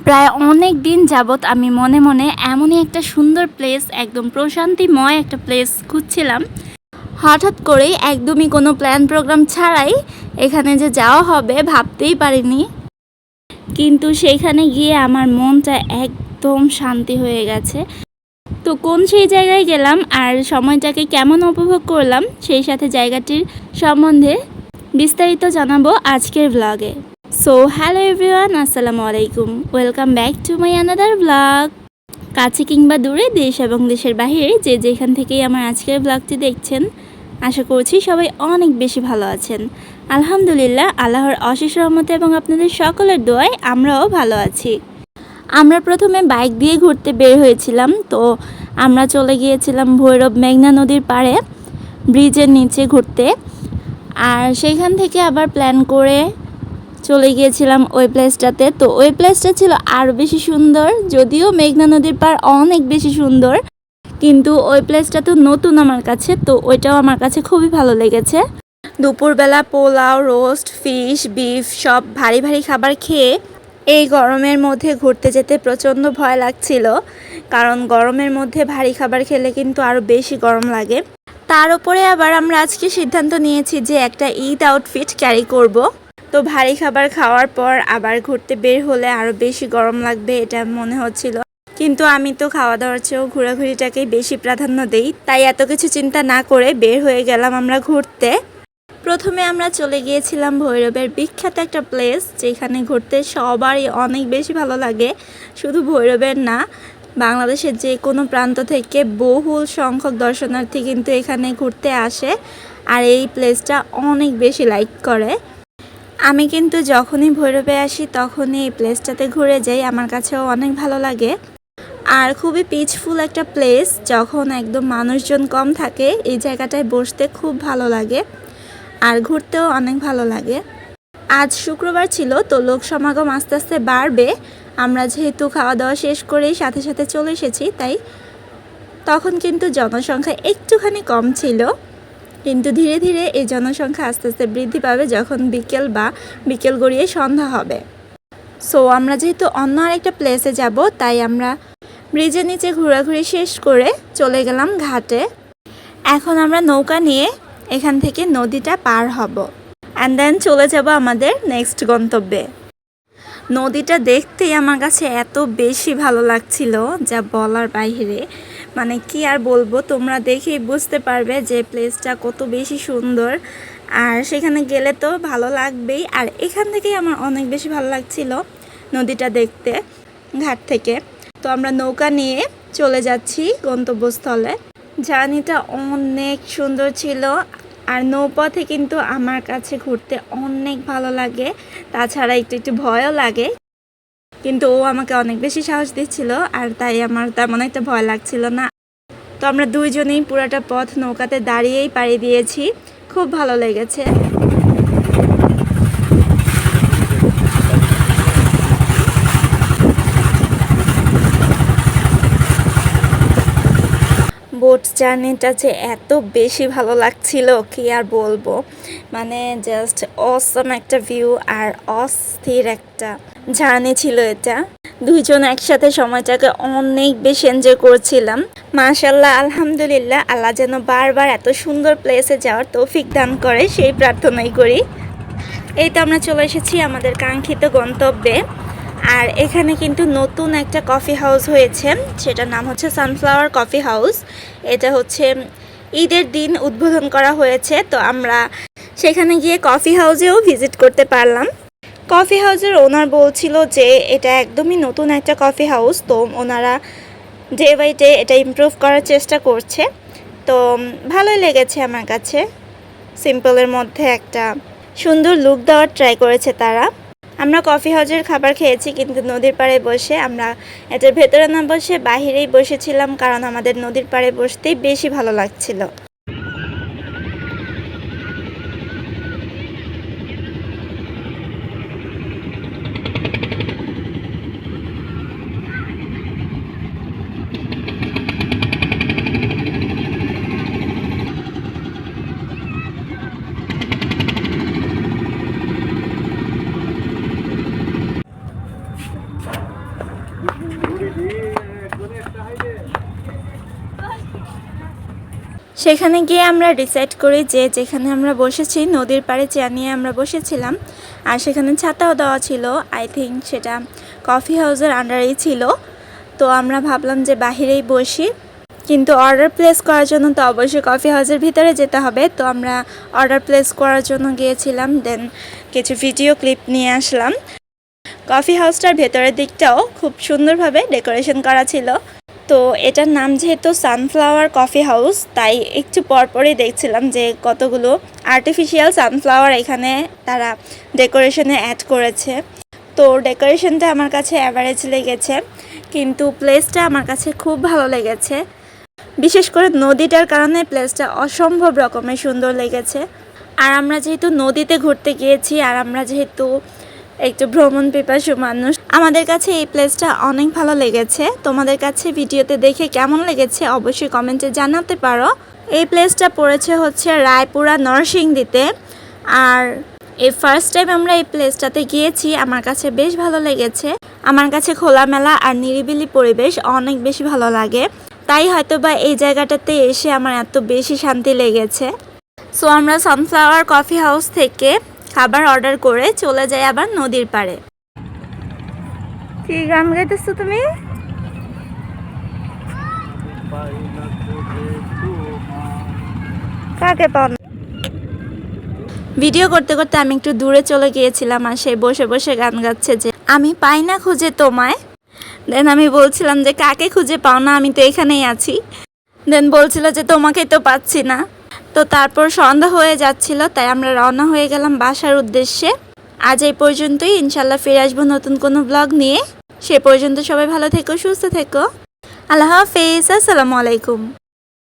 প্রায় অনেক দিন যাবৎ আমি মনে মনে এমনই একটা সুন্দর প্লেস, একদম প্রশান্তিময় একটা প্লেস খুঁজছিলাম। হঠাৎ করেই একদমই কোনো প্ল্যান প্রোগ্রাম ছাড়াই এখানে যে যাওয়া হবে ভাবতেই পারিনি। কিন্তু সেইখানে গিয়ে আমার মনটা একদম শান্তি হয়ে গেছে। তো কোন সেই জায়গায় গেলাম আর সময়টাকে কেমন উপভোগ করলাম, সেই সাথে জায়গাটির সম্বন্ধে বিস্তারিত জানাবো আজকের ব্লগে। সো হ্যালো এভরিওয়ান, আসসালামু আলাইকুম, welcome back to my another blog. কাছে কিংবা দূরে, দেশ এবং দেশের বাইরে যে যেখান থেকেই আমার আজকের ব্লগটি দেখছেন, আশা করছি সবাই অনেক বেশি ভালো আছেন। আলহামদুলিল্লাহ, আল্লাহর অশেষ রহমতে এবং আপনাদের সকলের দোয়ায় আমরাও ভালো আছি। আমরা প্রথমে বাইক দিয়ে ঘুরতে বের হয়েছিলাম। তো আমরা চলে গিয়েছিলাম ভৈরব মেঘনা নদীর পাড়ে ব্রিজের নিচে ঘুরতে, আর সেইখান থেকে আবার প্ল্যান করে চলে গিয়েছিলাম ওই প্লেসটাতে। তো ওই প্লেসটা ছিল আরও বেশি সুন্দর, যদিও মেঘনা নদীর পাড় অনেক বেশি সুন্দর, কিন্তু ওই প্লেসটা তো নতুন আমার কাছে, তো ওইটাও আমার কাছে খুবই ভালো লেগেছে। দুপুরবেলা পোলাও, রোস্ট, ফিশ, বিফ সব ভারী ভারী খাবার খেয়ে এই গরমের মধ্যে ঘুরতে যেতে প্রচণ্ড ভয় লাগছিল, কারণ গরমের মধ্যে ভারী খাবার খেলে কিন্তু আরও বেশি গরম লাগে। তার উপরে আবার আমরা আজকে সিদ্ধান্ত নিয়েছি যে একটা ঈদ আউটফিট ক্যারি করব। তো ভারী খাবার খাওয়ার পর আবার ঘুরতে বের হলে আরও বেশি গরম লাগবে এটা মনে হচ্ছিল, কিন্তু আমি তো খাওয়া দাওয়ার চেয়েও ঘোরাঘুরিটাকেই বেশি প্রাধান্য দেই, তাই এত কিছু চিন্তা না করে বের হয়ে গেলাম আমরা ঘুরতে। প্রথমে আমরা চলে গিয়েছিলাম ভৈরবের বিখ্যাত একটা প্লেস, যেখানে ঘুরতে সবারই অনেক বেশি ভালো লাগে। শুধু ভৈরবের না, বাংলাদেশের যে কোনো প্রান্ত থেকে বহুল সংখ্যক দর্শনার্থী কিন্তু এখানে ঘুরতে আসে, আর এই প্লেসটা অনেক বেশি লাইক করে। আমি কিন্তু যখনই ভৈরবে আসি তখনই এই প্লেসটাতে ঘুরে যাই, আমার কাছেও অনেক ভালো লাগে। আর খুবই পিসফুল একটা প্লেস, যখন একদম মানুষজন কম থাকে এই জায়গাটায় বসতে খুব ভালো লাগে, আর ঘুরতেও অনেক ভালো লাগে। আজ শুক্রবার ছিল, তো লোক সমাগম আস্তে আস্তে বাড়বে। আমরা যেহেতু খাওয়া দাওয়া শেষ করেই সাথে সাথে চলে এসেছি, তাই তখন কিন্তু জনসংখ্যা একটুখানি কম ছিল, কিন্তু ধীরে ধীরে এই জনসংখ্যা আস্তে আস্তে বৃদ্ধি পাবে যখন বিকেল গড়িয়ে সন্ধ্যা হবে। সো আমরা যেহেতু অন্য আরেকটা প্লেসে যাব, তাই আমরা ব্রিজের নিচে ঘোরাঘুরি শেষ করে চলে গেলাম ঘাটে। এখন আমরা নৌকা নিয়ে এখান থেকে নদীটা পার হব, অ্যান্ড দেন চলে যাব আমাদের নেক্সট গন্তব্যে। নদীটা দেখতেই আমার কাছে এত বেশি ভালো লাগছিল যা বলার বাইরে, মানে কি আর বলবো, তোমরা দেখেই বুঝতে পারবে যে প্লেসটা কত বেশি সুন্দর। আর সেখানে গেলে তো ভালো লাগবেই, আর এখান থেকেই আমার অনেক বেশি ভালো লাগছিল নদীটা দেখতে ঘাট থেকে। তো আমরা নৌকা নিয়ে চলে যাচ্ছি গন্তব্যস্থলে। জার্নিটা অনেক সুন্দর ছিল, আর নৌপথে কিন্তু আমার কাছে ঘুরতে অনেক ভালো লাগে, তাছাড়া একটু ভয়ও লাগে, কিন্তু ও আমাকে অনেক বেশি সাহস দিচ্ছিল, আর তাই আমার তেমন একটা ভয় লাগছিল না। তো আমরা দুইজনেই পুরাটা পথ নৌকাতে দাঁড়িয়েই পাড়ি দিয়েছি, খুব ভালো লেগেছে। বোট জার্নিটা যে এত বেশি ভালো লাগছিল কি আর বলবো, মানে জাস্ট অসম একটা ভিউ আর অস্থির একটা জার্নি ছিল এটা। দুইজন একসাথে সময়টাকে অনেক বেশি এনজয় করছিলাম। মাশাআল্লাহ, আলহামদুলিল্লাহ, আল্লাহ যেন বারবার এত সুন্দর প্লেসে যাওয়ার তৌফিক দান করে সেই প্রার্থনাই করি। এই তো আমরা চলে এসেছি আমাদের কাঙ্ক্ষিত গন্তব্যে, আর এখানে কিন্তু নতুন একটা কফি হাউস হয়েছে, সেটার নাম হচ্ছে সানফ্লাওয়ার কফি হাউস। এটা হচ্ছে ঈদের দিন উদ্বোধন করা হয়েছে, তো আমরা সেখানে গিয়ে কফি হাউসেও ভিজিট করতে পারলাম। কফি হাউসের ওনার বলছিল যে এটা একদমই নতুন একটা কফি হাউস, তো ওনারা ডে বাই ডে এটা ইমপ্রুভ করার চেষ্টা করছে। তো ভালোই লেগেছে আমার কাছে, সিম্পলের মধ্যে একটা সুন্দর লুক দেওয়ার ট্রাই করেছে তারা। আমরা কফি হাউসের খাবার খেয়েছি, কিন্তু নদীর পাড়ে বসে আমরা এটার ভেতরে না বসে বাহিরেই বসেছিলাম, কারণ আমাদের নদীর পাড়ে বসতেই বেশি ভালো লাগছিল। সেখানে গিয়ে আমরা ডিসাইড করি যে যেখানে আমরা বসেছি নদীর পাড়ে চেয়ার নিয়ে আমরা বসেছিলাম, আর সেখানে ছাতাও দেওয়া ছিল। আই থিঙ্ক সেটা কফি হাউসের আন্ডারেই ছিল। তো আমরা ভাবলাম যে বাহিরেই বসি, কিন্তু অর্ডার প্লেস করার জন্য তো অবশ্যই কফি হাউসের ভিতরে যেতে হবে। তো আমরা অর্ডার প্লেস করার জন্য গিয়েছিলাম, দেন কিছু ভিডিও ক্লিপ নিয়ে আসলাম। কফি হাউসটার ভেতরের দিকটাও খুব সুন্দরভাবে ডেকোরেশন করা ছিল। তো এটার নাম যেহেতু সানফ্লাওয়ার কফি হাউস, তাই একটু পরপরই দেখছিলাম যে কতগুলো আর্টিফিশিয়াল সানফ্লাওয়ার এখানে তারা ডেকোরেশনে অ্যাড করেছে। তো ডেকোরেশনটা আমার কাছে অ্যাভারেজ লেগেছে, কিন্তু প্লেসটা আমার কাছে খুব ভালো লেগেছে। বিশেষ করে নদীটার কারণে প্লেসটা অসম্ভব রকমের সুন্দর লেগেছে। আর আমরা যেহেতু নদীতে ঘুরতে গিয়েছি, আর আমরা যেহেতু একটু ভ্রমণ পিপাসু মানুষ, আমাদের কাছে এই প্লেসটা অনেক ভালো লেগেছে। তোমাদের কাছে ভিডিওতে দেখে কেমন লেগেছে অবশ্যই কমেন্টে জানাতে পারো। এই প্লেসটা পড়েছে হচ্ছে রায়পুরা নরসিংদীতে। আর এই ফার্স্ট টাইম আমরা এই প্লেসটাতে গিয়েছি, আমার কাছে বেশ ভালো লেগেছে। আমার কাছে খোলামেলা আর নিরিবিলি পরিবেশ অনেক বেশি ভালো লাগে, তাই হয়তো বা এই জায়গাটাতে এসে আমার এত বেশি শান্তি লেগেছে। সো আমরা সানফ্লাওয়ার কফি হাউস থেকে খাবার অর্ডার করে চলে যাই আবার নদীর পাড়ে। কি গান গাইতেছো তুমি? কাকে পাও? ভিডিও করতে করতে আমি একটু দূরে চলে গিয়েছিলাম, আর সে বসে বসে গান গাচ্ছে যে আমি পাই না খুঁজে তোমায়। দেন আমি বলছিলাম যে কাকে খুঁজে পাও না, আমি তো এখানেই আছি। দেন বলছিল যে তোমাকে তো পাচ্ছি না। তো তারপর সন্ধ্যা হয়ে যাচ্ছিল, তাই আমরা রওনা হয়ে গেলাম বাসার উদ্দেশ্যে। আজ এই পর্যন্তই, ইনশাল্লাহ ফিরে আসবো নতুন কোনো ব্লগ নিয়ে। সে পর্যন্ত সবাই ভালো থেকো, সুস্থ থেকো। আল্লাহ হাফেজ, আসসালামু আলাইকুম।